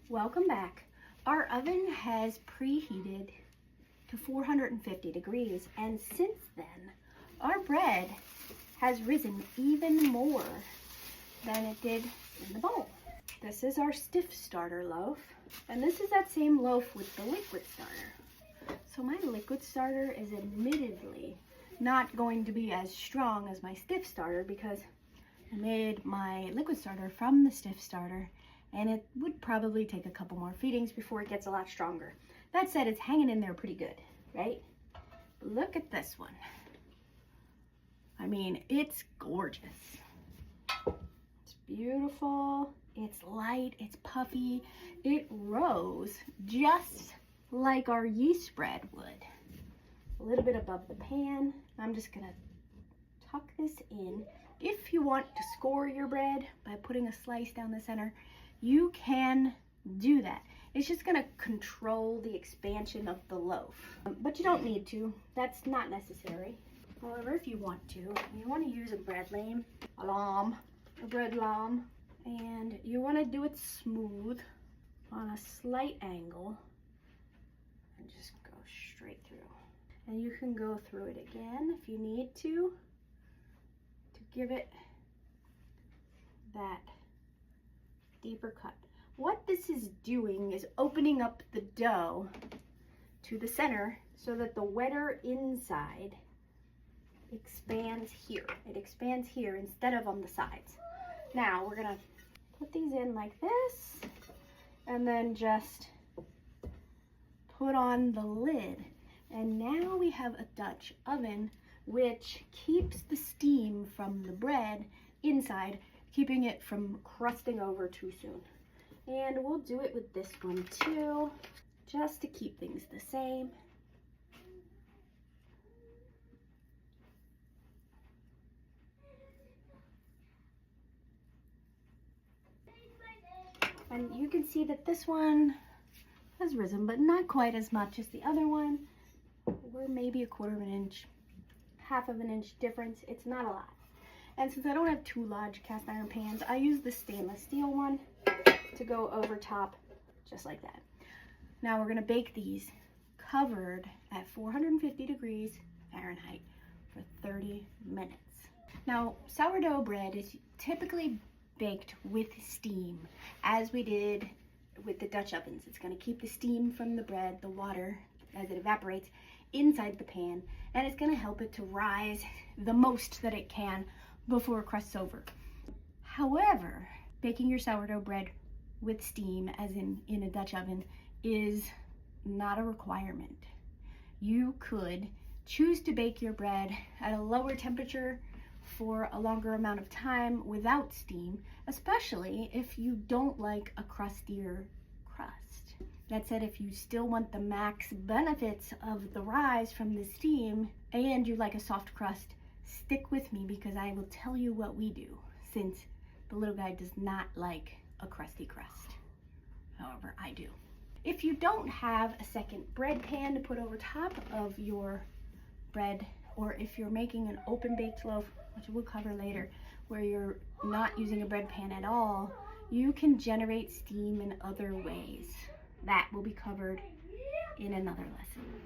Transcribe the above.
Welcome back. Our oven has preheated to 450 degrees, and since then our bread has risen even more than it did in the bowl. This is our stiff starter loaf, and this is that same loaf with the liquid starter. So my liquid starter is admittedly not going to be as strong as my stiff starter because I made my liquid starter from the stiff starter, and it would probably take a couple more feedings before it gets a lot stronger. That said, it's hanging in there pretty good, right? Look at this one. I mean, it's gorgeous. It's beautiful, it's light, it's puffy. It rose just like our yeast bread would. A little bit above the pan. I'm just gonna tuck this in. If you want to score your bread by putting a slice down the center, you can do that. It's just gonna control the expansion of the loaf. But you don't need to, that's not necessary. However, if you want to use a bread lame, a bread lamb, and you wanna do it smooth on a slight angle, and just go straight through. And you can go through it again if you need to give it that deeper cut. What this is doing is opening up the dough to the center so that the wetter inside expands here. It expands here instead of on the sides. Now we're gonna put these in like this and then just put on the lid. And now we have a Dutch oven which keeps the steam from the bread inside, keeping it from crusting over too soon. And we'll do it with this one too, just to keep things the same. And you can see that this one has risen, but not quite as much as the other one. We're maybe 1/4 of an inch, 1/2 of an inch difference. It's not a lot. And since I don't have 2 large cast iron pans, I use the stainless steel one to go over top, just like that. Now we're gonna bake these covered at 450 degrees Fahrenheit for 30 minutes. Now, sourdough bread is typically baked with steam, as we did with the Dutch ovens. It's gonna keep the steam from the bread, the water, as it evaporates inside the pan, and it's gonna help it to rise the most that it can before it crusts over. However, baking your sourdough bread with steam, as in a Dutch oven, is not a requirement. You could choose to bake your bread at a lower temperature for a longer amount of time without steam, especially if you don't like a crustier crust. That said, if you still want the max benefits of the rise from the steam and you like a soft crust, stick with me because I will tell you what we do, since the little guy does not like a crusty crust. However, I do. If you don't have a second bread pan to put over top of your bread, or if you're making an open baked loaf, which we'll cover later, where you're not using a bread pan at all, you can generate steam in other ways. That will be covered in another lesson.